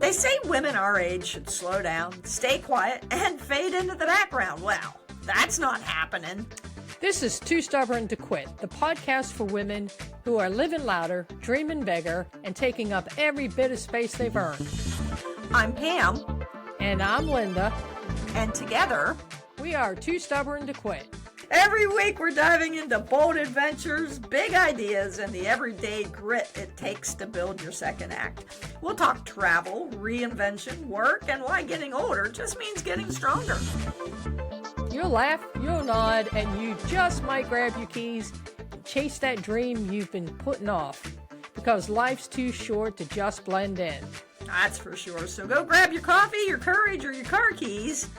They say women our age should slow down, stay quiet, and fade into the background. Well, that's not happening. This is Too Stubborn to Quit, the podcast for women who are living louder, dreaming bigger, and taking up every bit of space they've earned. I'm Pam. And I'm Linda. And together, we are Too Stubborn to Quit. Every week we're diving into bold adventures, big ideas, and the everyday grit it takes to build your second act. We'll talk travel, reinvention, work, and why getting older just means getting stronger. You'll laugh, you'll nod, and you just might grab your keys and chase that dream you've been putting off, because life's too short to just blend in. That's for sure. So go grab your coffee, your courage, or your car keys,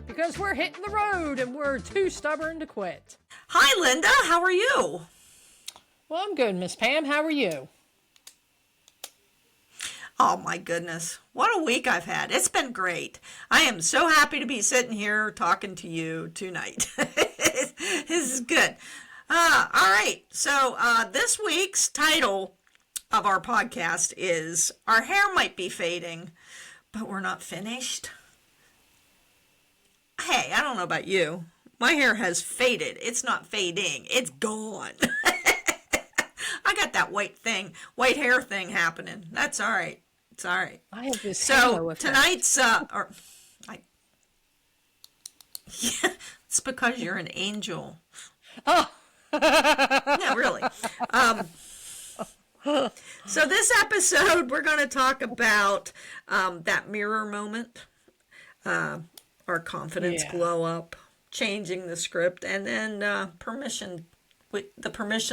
because we're hitting the road and we're too stubborn to quit. Hi, Linda. How are you? Well, I'm good, Miss Pam. How are you? Oh, my goodness. What a week I've had. It's been great. I am so happy to be sitting here talking to you tonight. This is good. All right. So this week's title of our podcast is Our Hair Might Be Fading, but We're Not Finished. Hey, I don't know about you. My hair has faded. It's not fading. It's gone. I got that white hair thing happening. That's all right. It's all right. I have this so tonight's yeah, it's because you're an angel. Oh, yeah, really. So this episode, we're going to talk about that mirror moment. Our confidence glow up, changing the script, and then the permission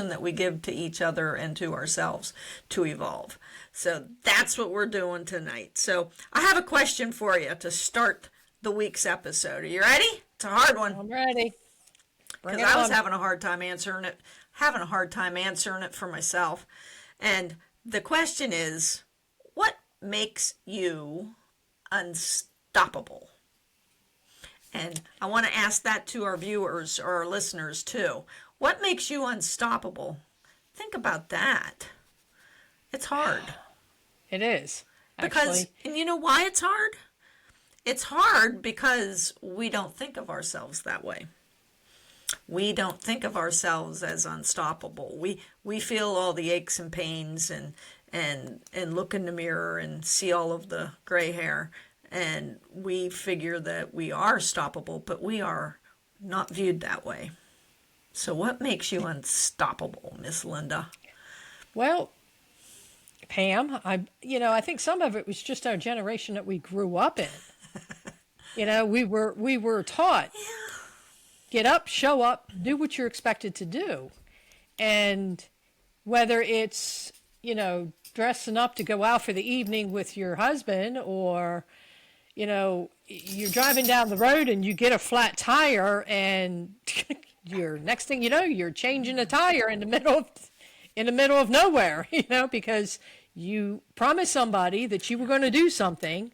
that we give to each other and to ourselves to evolve. So that's what we're doing tonight. So I have a question for you to start the week's episode. Are you ready? It's a hard one. I'm ready. Because I was having a hard time answering it for myself. And the question is, what makes you unstoppable? And I want to ask that to our viewers or our listeners too. What makes you unstoppable? Think about that. It's hard. It is. Because, and you know why it's hard? It's hard because we don't think of ourselves that way. We don't think of ourselves as unstoppable. We feel all the aches and pains and look in the mirror and see all of the gray hair. And we figure that we are stoppable, but we are not viewed that way. So what makes you unstoppable, Miss Linda? Well, Pam, I think some of it was just our generation that we grew up in. We were taught, get up, show up, do what you're expected to do. And whether it's, dressing up to go out for the evening with your husband, or you're driving down the road and you get a flat tire, and next thing you know, you're changing a tire in the middle of nowhere, because you promised somebody that you were going to do something,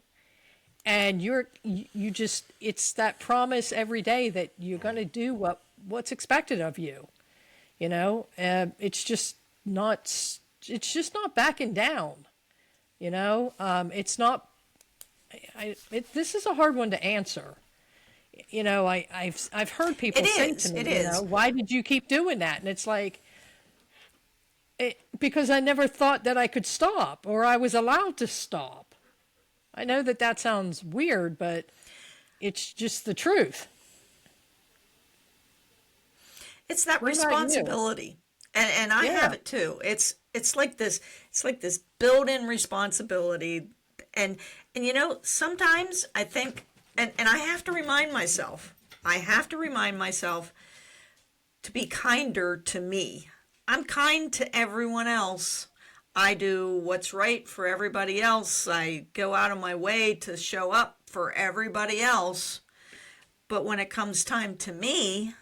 and it's that promise every day that you're going to do what's expected of you. It's just not backing down. It's not. This is a hard one to answer. I've heard people say to me, why did you keep doing that? And it's like, because I never thought that I could stop, or I was allowed to stop. I know that sounds weird, but it's just the truth. It's that responsibility, and I have it too. It's like this built-in responsibility. And sometimes I think, and I have to remind myself to be kinder to me. I'm kind to everyone else. I do what's right for everybody else. I go out of my way to show up for everybody else. But when it comes time to me,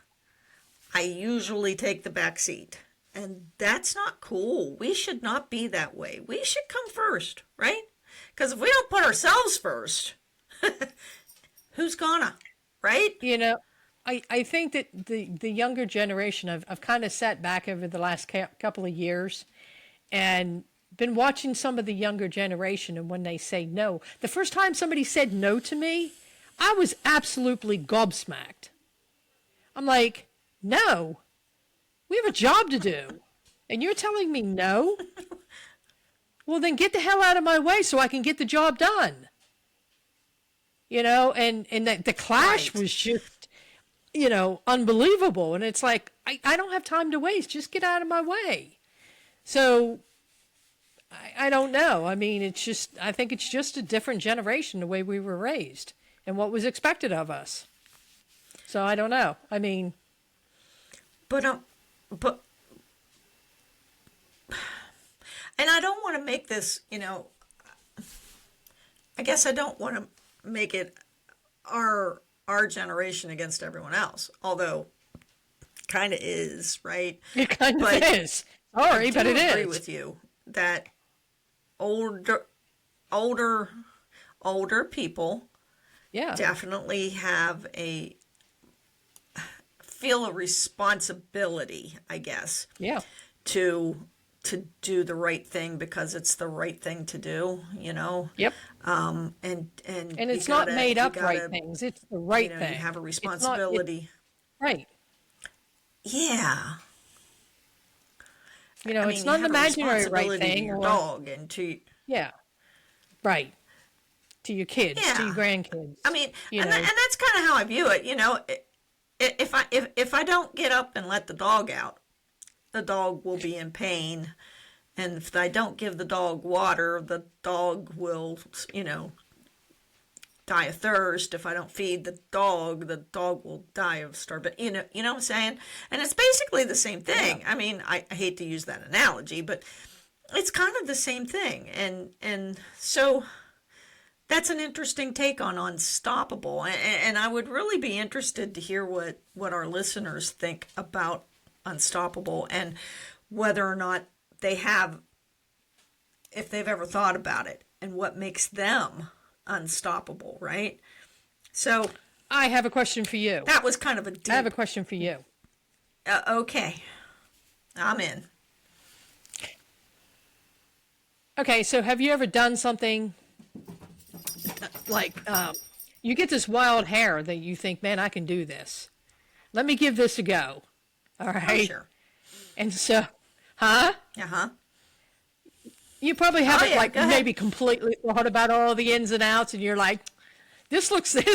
I usually take the back seat. And that's not cool. We should not be that way. We should come first, right? Because if we don't put ourselves first, who's gonna, right? I think that the younger generation, I've kind of sat back over the last couple of years, and been watching some of the younger generation, and when they say no, the first time somebody said no to me, I was absolutely gobsmacked. I'm like, no, we have a job to do. And you're telling me no? Well, then get the hell out of my way so I can get the job done. And the clash Right. was just, unbelievable. And it's like, I don't have time to waste. Just get out of my way. So I don't know. I mean, I think it's just a different generation, the way we were raised and what was expected of us. So I don't know. I mean, But but and I don't want to make this, I guess I don't want to make it our generation against everyone else, although kind of is, right? it kind of But is. Sorry, I but do it agree is. with you that older older older people Yeah. definitely have a feel a responsibility, I guess, Yeah. to do the right thing because it's the right thing to do, Yep. and And you it's not gotta made you up right gotta things. It's the right you thing. have a It's responsibility. right. Yeah, I It's mean, you not an have a imaginary right responsibility to thing your or, dog and to yeah, right. To your kids, to your yeah. grandkids, I mean, you and know. and that's kind of how I view it. If I don't get up and let the dog out, the dog will be in pain, and if I don't give the dog water, the dog will, die of thirst. If I don't feed the dog will die of starvation. You know what I'm saying? And it's basically the same Yeah. thing. I mean, I hate to use that analogy, but it's kind of the same thing. And so that's an interesting take on unstoppable. And I would really be interested to hear what our listeners think about unstoppable and whether or not they have, if they've ever thought about it and what makes them unstoppable, right? So I have a question for you. that was kind of a I have a deep, question for you. okay, I'm in. Okay, so have you ever done something like you get this wild hair that you think, man, I can do this. Let me give this a go. All Oh, right. sure. And so, huh? Uh-huh. You probably Oh, haven't yeah, like go ahead. maybe completely thought about all the ins and outs, and you're like, this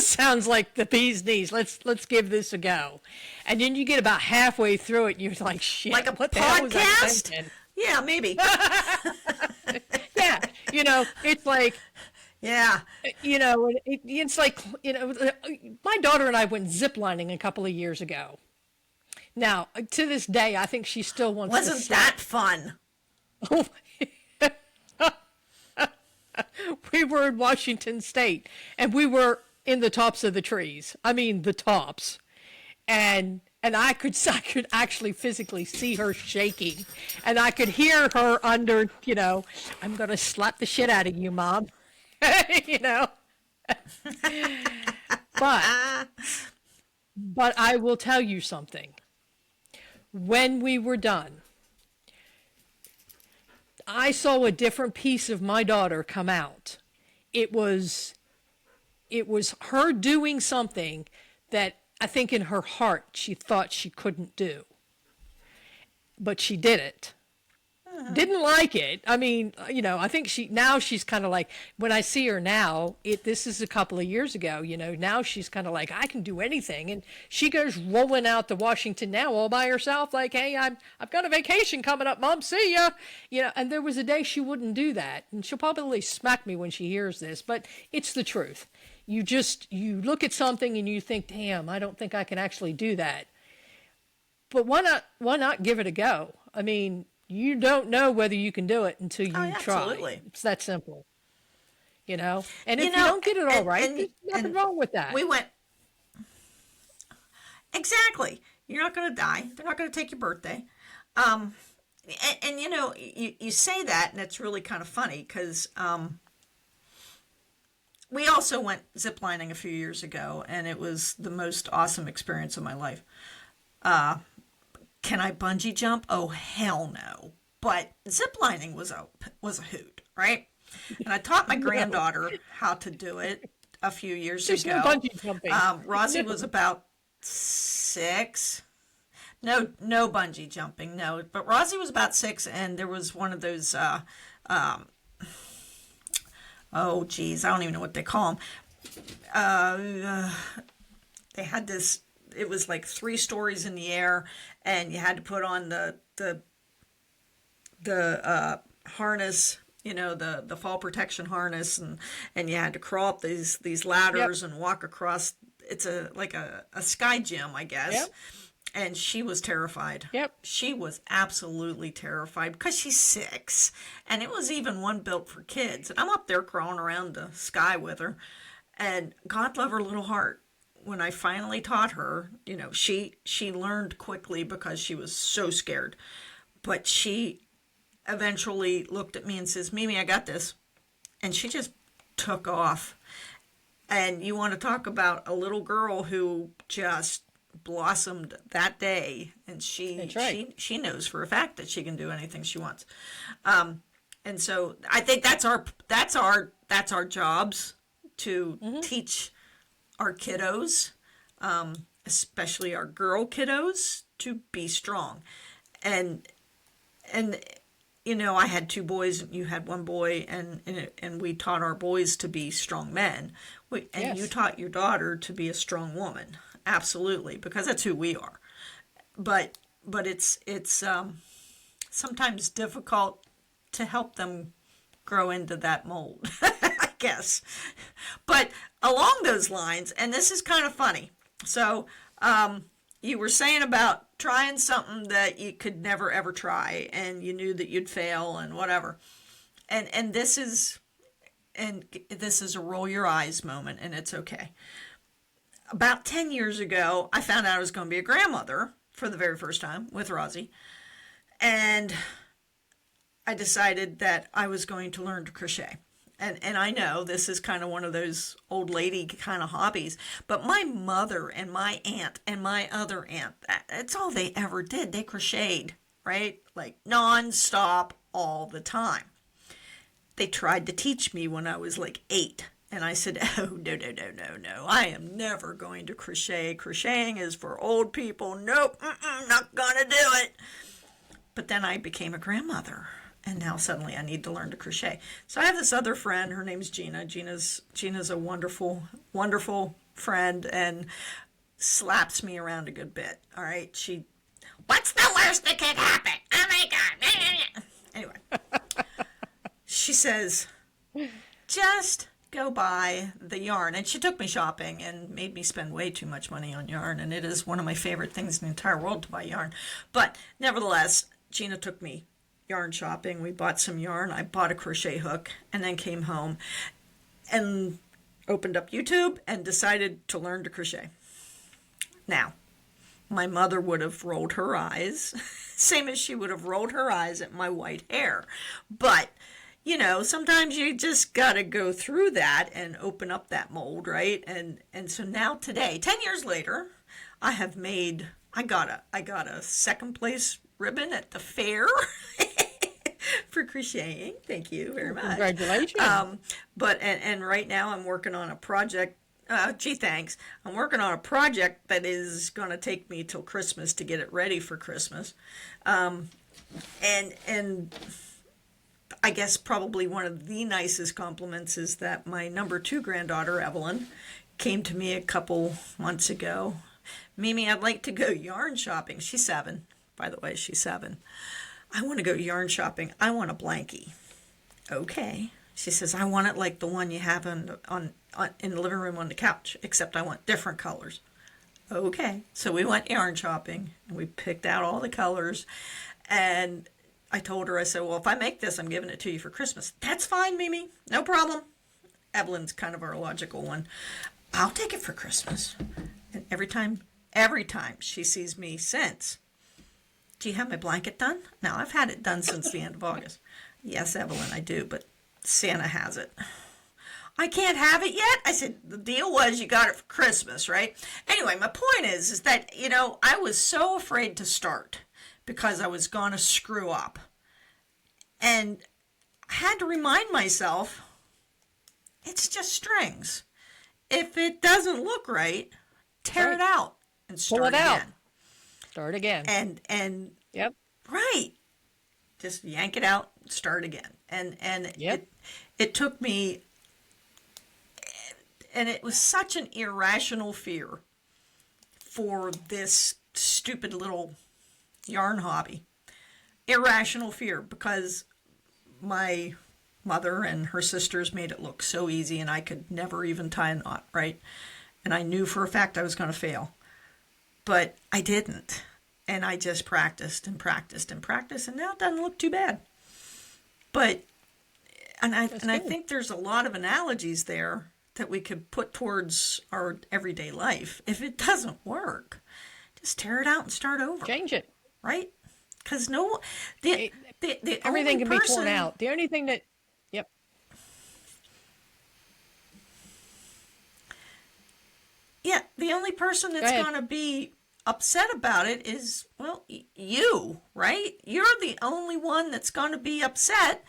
sounds like the bee's knees. Let's give this a go. And then you get about halfway through it, and you're like, shit, Like a what the hell was I podcast? thinking? Yeah, maybe. Yeah, it's like, Yeah. it's like, my daughter and I went ziplining a couple of years ago. Now, to this day, I think she still wants to Wasn't slap. that fun? We were in Washington State, and we were in the tops of the trees. I mean, the tops. And I could actually physically see her shaking, and I could hear her under, I'm gonna slap the shit out of you, Mom. you know. But I will tell you something. When we were done, I saw a different piece of my daughter come out. It was her doing something that I think in her heart she thought she couldn't do. But she did it. Didn't like it. I mean, I think she's kind of like, when I see her now, this is a couple of years ago, now she's kind of like, I can do anything. And she goes rolling out to Washington now all by herself, like, hey, I've got a vacation coming up, Mom, see ya. And there was a day she wouldn't do that. And she'll probably smack me when she hears this, but it's the truth. You look at something and you think, damn, I don't think I can actually do that. But why not give it a go? I mean, you don't know whether you can do it until you Oh, try. absolutely. It's that simple. And if You you know, don't get it all right, and there's nothing and wrong with that. we went exactly. You're not going to die. They're not going to take your birthday. And you say that, and it's really kind of funny because we also went ziplining a few years ago, and it was the most awesome experience of my life. Can I bungee jump? Oh, hell no. but ziplining was a hoot, right? And I taught my No, granddaughter how to do it a few years there's no ago. bungee jumping. Rosie No. was about 6. No, no bungee jumping, no. But Rosie was about 6, and there was one of those. Oh, geez, I don't even know what they call them. They had this. It was like 3 stories in the air, and you had to put on the harness, the fall protection harness, and you had to crawl up these Yep. ladders and walk across. It's a sky gym, I guess. Yep. And she was terrified. Yep. She was absolutely terrified because she's 6, and it was even one built for kids. And I'm up there crawling around the sky with her, and God love her little heart. When I finally taught her, she learned quickly because she was so scared. But she eventually looked at me and says, "Mimi, I got this." And she just took off. And you want to talk about a little girl who just blossomed that day, and she That's right. she knows for a fact that she can do anything she wants. And so I think that's our jobs to teach our kiddos, especially our girl kiddos, to be strong. And and I had 2 boys, and you had 1 boy, and we taught our boys to be strong men. And you Yes. taught your daughter to be a strong woman, absolutely, because that's who we are. But it's sometimes difficult to help them grow into that mold, I guess. But along those lines, and this is kind of funny. So you were saying about trying something that you could never ever try, and you knew that you'd fail and whatever. And this is a roll your eyes moment, and it's okay. About 10 years ago, I found out I was going to be a grandmother for the very first time with Rosie. And I decided that I was going to learn to crochet. And I know this is kind of one of those old lady kind of hobbies, but my mother and my aunt and my other aunt, that's all they ever did. They crocheted, right? Like nonstop all the time. They tried to teach me when I was like 8. And I said, "Oh, no, no, no, no, no. I am never going to crochet. Crocheting is for old people. Nope, not going to do it." But then I became a grandmother, and now suddenly I need to learn to crochet. So I have this other friend. Her name's Gina. Gina's a wonderful, wonderful friend, and slaps me around a good bit. All right, what's the worst that could happen? Oh my God. Anyway, she says, "Just go buy the yarn." And she took me shopping and made me spend way too much money on yarn. And it is one of my favorite things in the entire world to buy yarn. But nevertheless, Gina took me yarn shopping. We bought some yarn. I bought a crochet hook, and then came home and opened up YouTube and decided to learn to crochet. Now, my mother would have rolled her eyes, same as she would have rolled her eyes at my white hair. But sometimes you just gotta go through that and open up that mold, right? And so now today, 10 years later, I got a second place ribbon at the fair for crocheting. Thank you very much. Congratulations. But right now I'm working on a project. Gee, thanks. I'm working on a project that is going to take me till Christmas to get it ready for Christmas. And I guess probably one of the nicest compliments is that my number 2 granddaughter, Evelyn, came to me a couple months ago. "Mimi, I'd like to go yarn shopping." She's 7, by the way, she's 7. "I want to go yarn shopping. I want a blankie." "Okay." She says, "I want it like the one you have in the living room on the couch, except I want different colors." "Okay." So we went yarn shopping, and we picked out all the colors, and I told her, I said, "Well, if I make this, I'm giving it to you for Christmas." "That's fine, Mimi. No problem." Evelyn's kind of our logical one. "I'll take it for Christmas." And every time she sees me since, "Do you have my blanket done?" Now, I've had it done since the end of August. "Yes, Evelyn, I do, but Santa has it." "I can't have it yet?" I said, "The deal was you got it for Christmas, right?" Anyway, my point is that, I was so afraid to start because I was going to screw up. And I had to remind myself, it's just strings. If it doesn't look right, tear it out and Pull start it out. again. Start again. And Yep. right, just yank it out, start again. And Yep. it took me, and it was such an irrational fear for this stupid little yarn hobby. Irrational fear, because my mother and her sisters made it look so easy, and I could never even tie a knot, right? And I knew for a fact I was going to fail. But I didn't. And I just practiced and practiced and practiced, and now it doesn't look too bad. But, I think there's a lot of analogies there that we could put towards our everyday life. If it doesn't work, just tear it out and start over. Change it. Right? Because everything can be torn out. The only thing that, yep. Yeah, the only person that's going to be upset about it is, well, you, right? You're the only one that's going to be upset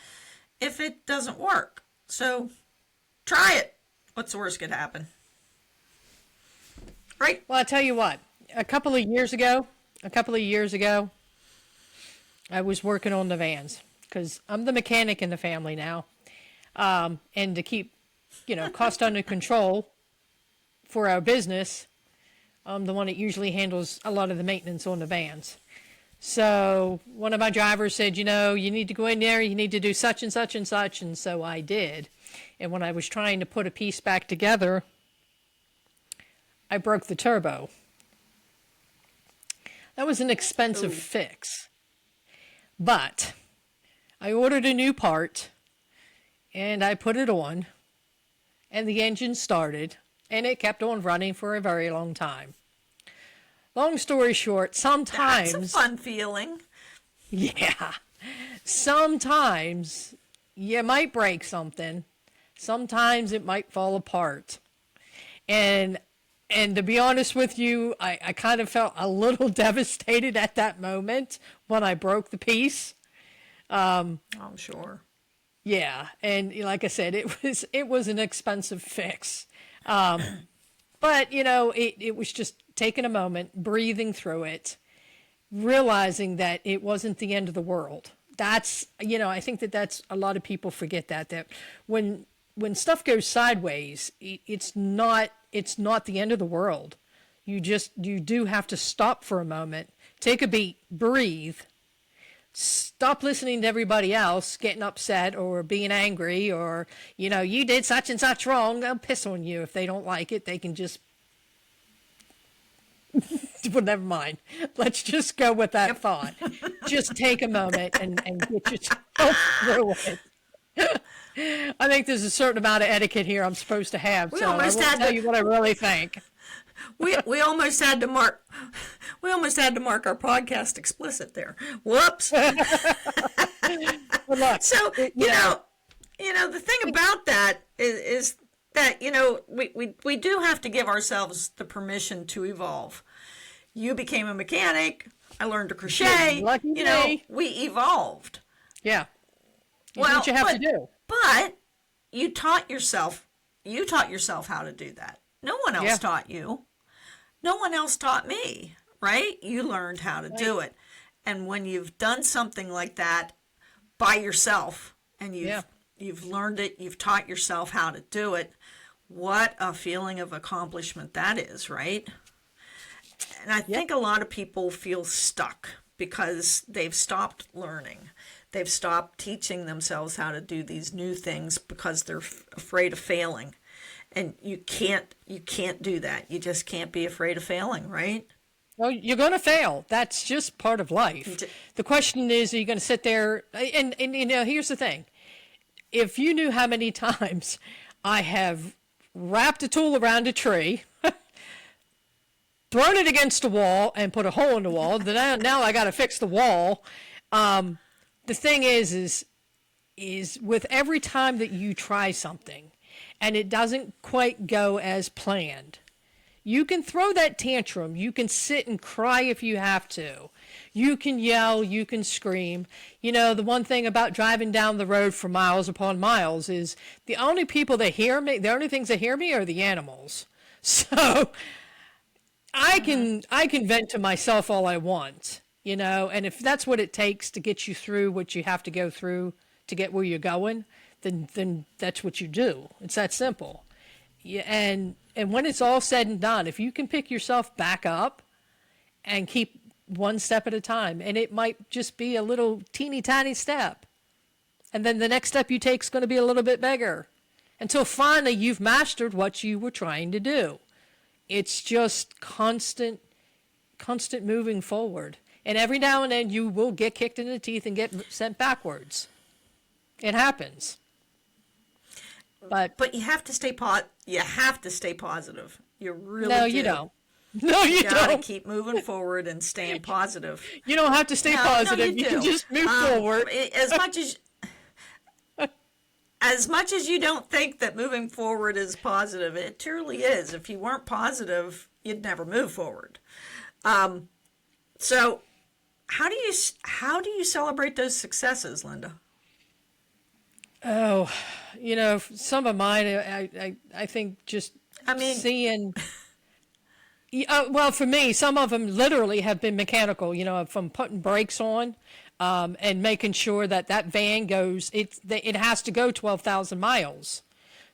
if it doesn't work. So try it. What's the worst could happen? Right? Well, I tell you what, a couple of years ago, I was working on the vans because I'm the mechanic in the family now. And to keep, cost under control for our business, I'm the one that usually handles a lot of the maintenance on the vans. So one of my drivers said, you need to go in there, you need to do such and such and such. And so I did. And when I was trying to put a piece back together, I broke the turbo. That was an expensive fix. But I ordered a new part and I put it on and the engine started and it kept on running for a very long time. Long story short, sometimes... That's a fun feeling. Yeah. Sometimes you might break something. Sometimes it might fall apart. And to be honest with you, I kind of felt a little devastated at that moment when I broke the piece. I'm sure. Yeah, and like I said, it was an expensive fix. But, it was just taking a moment, breathing through it, realizing that it wasn't the end of the world. That's, I think that's a lot of people forget that when stuff goes sideways, it's not the end of the world. You do have to stop for a moment, take a beat, breathe, stop listening to everybody else getting upset or being angry or, you did such and such wrong. They'll piss on you if they don't like it. They can just, well, never mind. Let's just go with that thought. Just take a moment and get yourself through it. I think there's a certain amount of etiquette here I'm supposed to have, so I won't tell you what I really think. We almost had to mark our podcast explicit there. Whoops. Well, look, So the thing about that is that we do have to give ourselves the permission to evolve. You became a mechanic. I learned to crochet. Lucky me. We evolved. Yeah. Well, what you have to do. But you taught yourself how to do that. No one else taught you. No one else taught me, right? You learned how to do it. And when you've done something like that by yourself and you've learned it, you've taught yourself how to do it, what a feeling of accomplishment that is, right? And I think a lot of people feel stuck because they've stopped learning. They've stopped teaching themselves how to do these new things because they're afraid of failing. And you can't do that. You just can't be afraid of failing, right? Well, you're going to fail. That's just part of life. The question is, are you going to sit there? And here's the thing. If you knew how many times I have wrapped a tool around a tree, thrown it against a wall, and put a hole in the wall, then now I got to fix the wall. The thing is with every time that you try something and it doesn't quite go as planned, You can throw that tantrum. You can sit and cry if you have to. You can yell. You can scream. You know, the one thing about driving down the road for miles upon miles is the only people that hear me, the only things that hear me are the animals. So I can vent to myself all I want, you know, and if that's what it takes to get you through what you have to go through to get where you're going, then that's what you do. It's that simple. Yeah, and when it's all said and done, if you can pick yourself back up and keep one step at a time, and it might just be a little teeny tiny step, and then the next step you take is going to be a little bit bigger until finally you've mastered what you were trying to do. It's just constant moving forward. And every now and then you will get kicked in the teeth and get sent backwards. It happens. But you have to stay you have to stay positive. You really no, do. you don't. No, you gotta don't. keep moving forward and staying positive. You don't have to stay positive. No, you can just move forward. As much as you don't think that moving forward is positive, it truly is. If you weren't positive, you'd never move forward. So how do you celebrate those successes, Linda? Oh, you know, some of mine, I think just seeing. Well, for me, some of them literally have been mechanical, you know, from putting brakes on and making sure that van goes, it has to go 12,000 miles.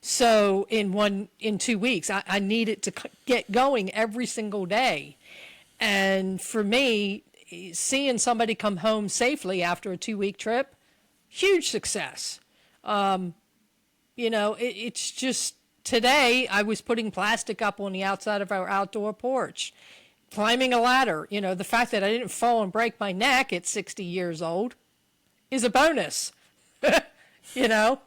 So in 2 weeks, I need it to get going every single day. And for me, seeing somebody come home safely after a 2-week trip, huge success. You know, it's just, today I was putting plastic up on the outside of our outdoor porch, climbing a ladder. You know, the fact that I didn't fall and break my neck at 60 years old is a bonus. You know,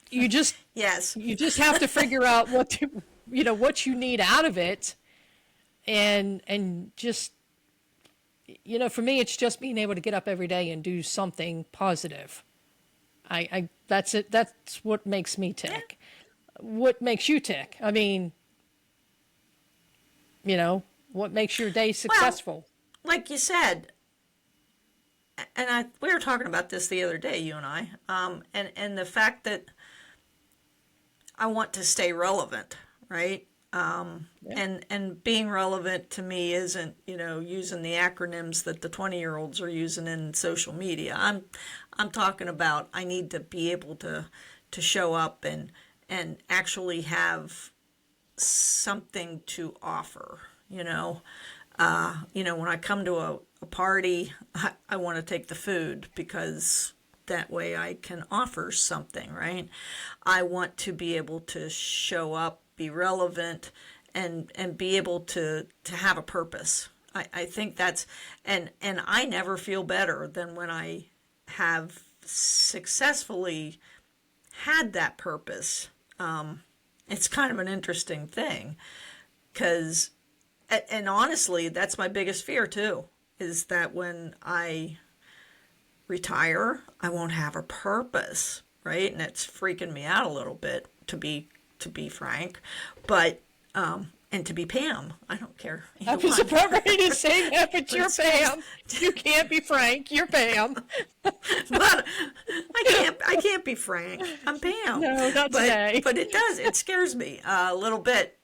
you just have to figure out what you need out of it, and just, you know, for me, it's just being able to get up every day and do something positive. That's it. That's what makes me tick. What makes you tick? I mean, you know, what makes your day successful? Well, like you said, and we were talking about this the other day, you and I, and the fact that I want to stay relevant, right? And being relevant to me isn't, you know, using the acronyms that the 20-year-olds are using in social media. I'm talking about I need to be able to show up and actually have something to offer, you know. When I come to a party, I want to take the food because that way I can offer something, right? I want to be able to show up, be relevant, and be able to have a purpose. I think that's, and I never feel better than when I have successfully had that purpose. It's kind of an interesting thing because, and honestly, that's my biggest fear too, is that when I retire, I won't have a purpose, right? And it's freaking me out a little bit, to be frank, but and to be Pam, I don't care. I was about ready to say that, but you're Pam. You can't be Frank. You're Pam. But I can't be Frank. I'm Pam. No, not today. But it does. It scares me a little bit.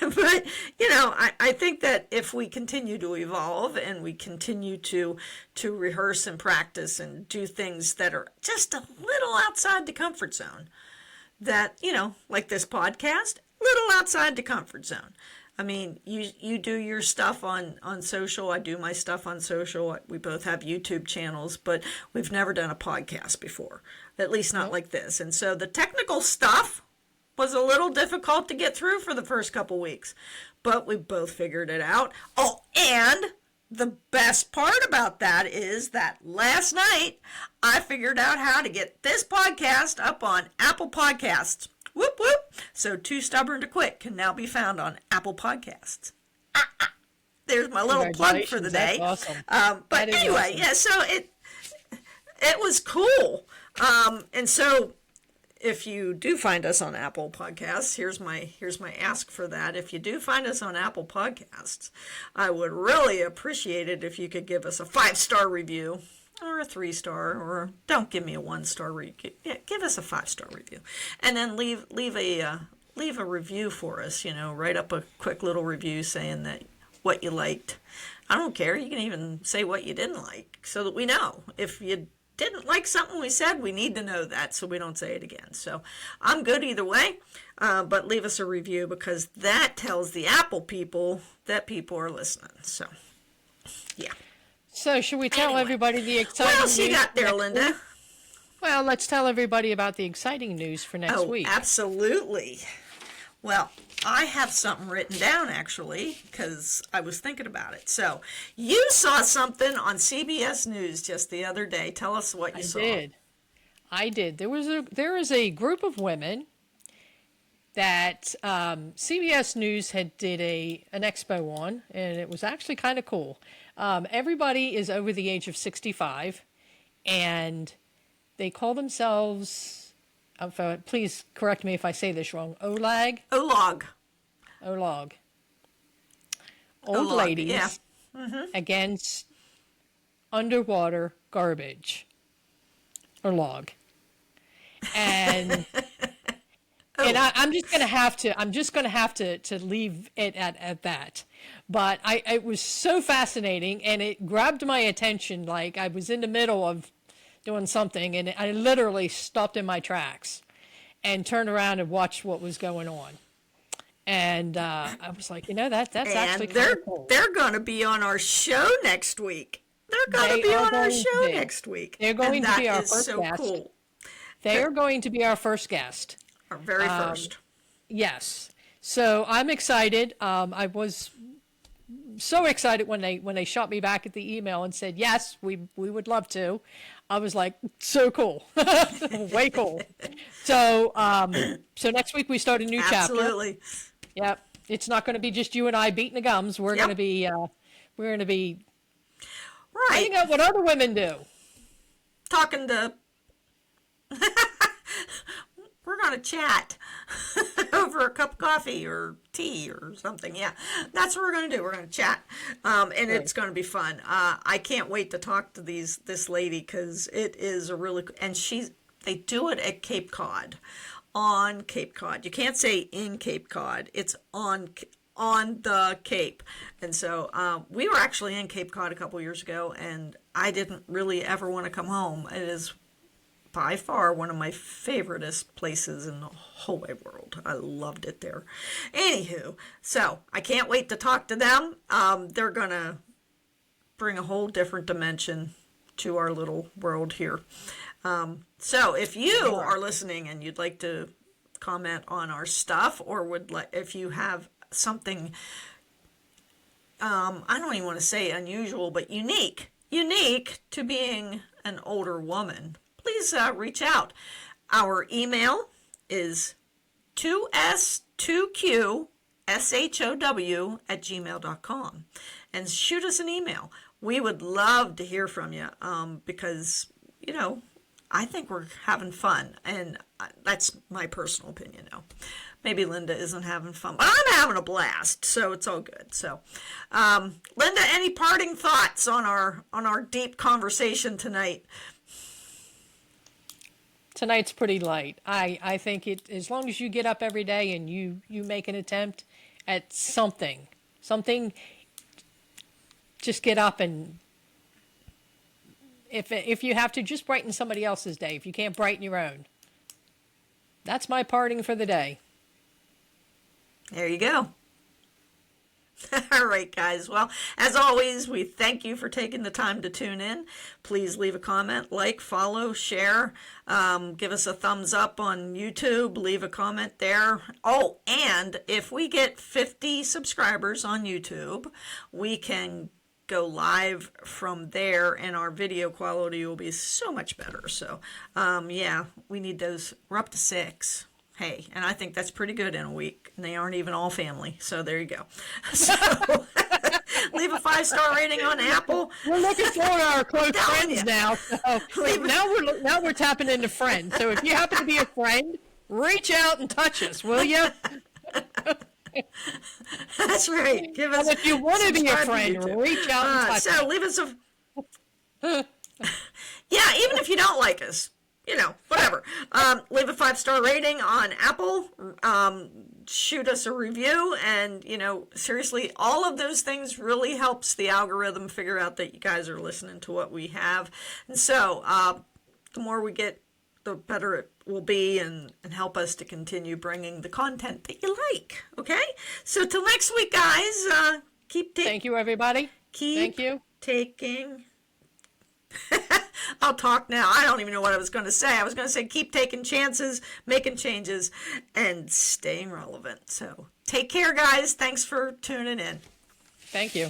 But you know, I think that if we continue to evolve and we continue to rehearse and practice and do things that are just a little outside the comfort zone, that, you know, like this podcast, little outside the comfort zone. I mean, you do your stuff on social. I do my stuff on social. We both have YouTube channels, but we've never done a podcast before, at least not like this. And so the technical stuff was a little difficult to get through for the first couple weeks, but we both figured it out. Oh, and the best part about that is that last night I figured out how to get this podcast up on Apple Podcasts. Whoop, whoop. So Too Stubborn to Quit can now be found on Apple Podcasts. There's my little plug for the day. That's awesome. But anyway, awesome. Yeah, so it was cool. And so if you do find us on Apple Podcasts, here's my ask for that. If you do find us on Apple Podcasts, I would really appreciate it if you could give us a 5-star review or a 3-star, or don't give me a 1-star review. Yeah, give us a 5-star review, and then leave a review for us. Write up a quick little review saying that what you liked. I don't care. You can even say what you didn't like, so that we know. If you didn't like something we said, we need to know that so we don't say it again. So I'm good either way, but leave us a review, because that tells the Apple people that people are listening. So, yeah. So should we tell everybody the exciting What news? else you got there, Linda? Well, let's tell everybody about the exciting news for next week. Absolutely. Well, I have something written down, actually, because I was thinking about it. So, you saw something on CBS News just the other day. Tell us what you saw. I did. There is a group of women that CBS News did an expo on, and it was actually kind of cool. Everybody is over the age of 65, and they call themselves, please correct me if I say this wrong, OLAG? OLOG. Old OLOG, ladies yeah. against underwater garbage. OLOG. And and I'm just gonna have to leave it at that. But it was so fascinating, and it grabbed my attention. Like, I was in the middle of doing something, and I literally stopped in my tracks and turned around and watched what was going on. And I was like, that's actually kind of cool. They're going to be on our show next week. They're going to be on our show next week. They're going to be our first guest. Cool. They are going to be our first guest. Our very first. Yes. So I'm excited. I was so excited when they shot me back at the email and said, yes, we would love to. I was like, so cool. Way cool. So next week we start a new chapter. Absolutely. Yep. It's not going to be just you and I beating the gums. We're going to be finding out what other women do. Talking to we're going to chat over a cup of coffee or tea or something. Yeah, that's what we're going to do. We're going to chat, and it's going to be fun. I can't wait to talk to this lady, because it is a really, and they do it at Cape Cod, on Cape Cod. You can't say in Cape Cod. It's on the Cape. And so we were actually in Cape Cod a couple years ago, and I didn't really ever want to come home. It is by far one of my favoriteest places in the whole wide world. I loved it there. Anywho, so I can't wait to talk to them. They're going to bring a whole different dimension to our little world here. So if you are listening and you'd like to comment on our stuff, or if you have something, I don't even want to say unusual, but unique to being an older woman, please reach out. Our email is 2s2qshow@gmail.com, and shoot us an email. We would love to hear from you, because I think we're having fun, and that's my personal opinion now. Maybe Linda isn't having fun, but I'm having a blast, so it's all good. So, Linda, any parting thoughts on our deep conversation tonight? Tonight's pretty light. I think as long as you get up every day and you make an attempt at something, just get up, and if you have to, just brighten somebody else's day. If you can't brighten your own. That's my parting for the day. There you go. All right, guys. Well, as always, we thank you for taking the time to tune in. Please leave a comment, like, follow, share. Give us a thumbs up on YouTube. Leave a comment there. Oh, and if we get 50 subscribers on YouTube, we can go live from there, and our video quality will be so much better. So, yeah, we need those. We're up to 6. Hey, and I think that's pretty good in a week. And they aren't even all family. So there you go. So, Leave a 5-star rating on Apple. We're looking forward to our close telling friends you. now. So now we're tapping into friends. So if you happen to be a friend, reach out and touch us, will you? That's right. Give us. And if you want to be a subscribe to friend, YouTube. reach out and touch us. So leave us a. Yeah, even if you don't like us, whatever. Leave a 5-star rating on Apple. Shoot us a review, and seriously, all of those things really helps the algorithm figure out that you guys are listening to what we have. And so the more we get, the better it will be, and help us to continue bringing the content that you like. Okay, so till next week, guys, keep taking. Thank you, everybody. Thank you. Taking. I'll talk now. I don't even know what I was going to say. I was going to say keep taking chances, making changes, and staying relevant. So take care, guys. Thanks for tuning in. Thank you.